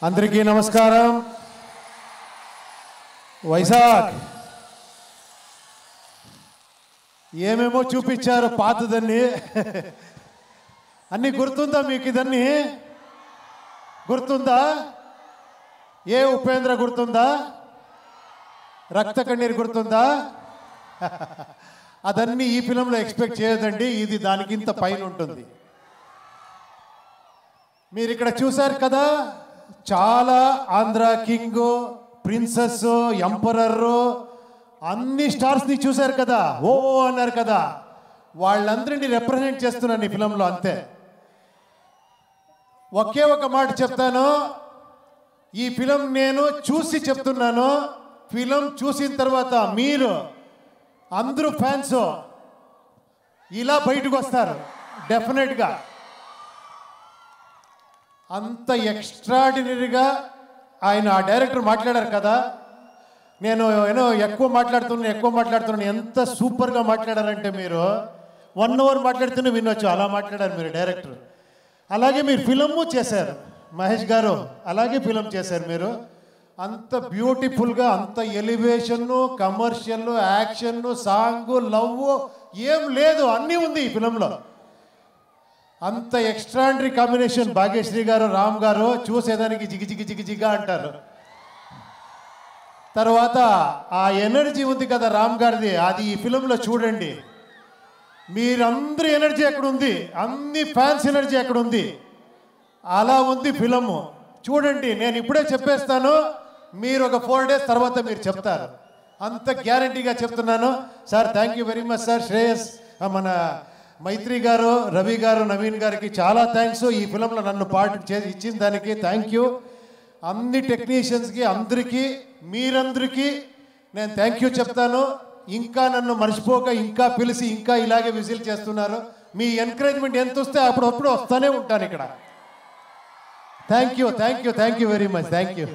అందరికీ నమస్కారం. వైజాగ్ ఏమేమో చూపించారు పాతదన్నీ. అన్నీ గుర్తుందా మీకు? ఇదన్నీ గుర్తుందా? ఏ ఉపేంద్ర గుర్తుందా? రక్త కన్నీరు గుర్తుందా? అదన్నీ ఈ ఫిలంలో ఎక్స్పెక్ట్ చేయదండి. ఇది దానికింత పైన ఉంటుంది. మీరు ఇక్కడ చూశారు కదా, చాలా ఆంధ్ర కింగ్, ప్రిన్సెస్, ఎంపరర్ అన్ని స్టార్స్ని చూశారు కదా, ఓ అన్నారు కదా. వాళ్ళందరినీ రిప్రజెంట్ చేస్తున్నాను ఈ ఫిలంలో, అంతే. ఒకే ఒక మాట చెప్తాను, ఈ ఫిలం నేను చూసి చెప్తున్నాను. ఫిలం చూసిన తర్వాత మీరు అందరూ ఫ్యాన్స్ ఇలా బయటకు వస్తారు డెఫినెట్గా. అంత ఎక్స్ట్రాడినరీగా ఆయన ఆ డైరెక్టర్ మాట్లాడారు కదా. నేను ఎక్కువ మాట్లాడుతున్నాను. ఎంత సూపర్గా మాట్లాడారంటే మీరు 1 అవర్ మాట్లాడుతూనే వినొచ్చు, అలా మాట్లాడారు మీరు డైరెక్టర్. అలాగే మీరు ఫిలము చేశారు మహేష్ గారు, అలాగే ఫిలం చేశారు మీరు. అంత బ్యూటిఫుల్గా, అంత ఎలివేషన్ను, కమర్షియల్, యాక్షన్, సాంగ్, లవ్ ఏం లేదు, అన్నీ ఉంది ఈ ఫిలంలో. అంత ఎక్స్ట్రాడినరీ కాంబినేషన్. భాగ్యశ్రీ గారు, రామ్ గారు చూసేదానికి జిగిజిగా అంటారు. తర్వాత ఆ ఎనర్జీ ఉంది కదా రామ్ గారిది, అది ఈ ఫిలంలో చూడండి. మీరందరి ఎనర్జీ ఎక్కడుంది, అన్ని ఫ్యాన్స్ ఎనర్జీ ఎక్కడుంది, అలా ఉంది ఫిలము. చూడండి, నేను ఇప్పుడే చెప్పేస్తాను, మీరు ఒక 4 days తర్వాత మీరు చెప్తారు. అంత గ్యారంటీగా చెప్తున్నాను. Sir thank you very much sir. Shreyas, మన మైత్రి గారు, రవి గారు, నవీన్ గారికి చాలా థ్యాంక్స్. ఈ ఫిలంలో నన్ను పార్ట్ ఇచ్చిన దానికి థ్యాంక్ యూ. అన్ని టెక్నీషియన్స్కి, అందరికీ, మీరందరికీ నేను థ్యాంక్ యూ చెప్తాను. ఇంకా నన్ను మర్చిపోక, ఇంకా పిలిచి, ఇంకా ఇలాగే విజిల్ చేస్తున్నారు. మీ ఎంకరేజ్మెంట్ ఎంత వస్తే అప్పుడప్పుడు వస్తూనే ఉంటాను ఇక్కడ. Thank you very much. Thank you.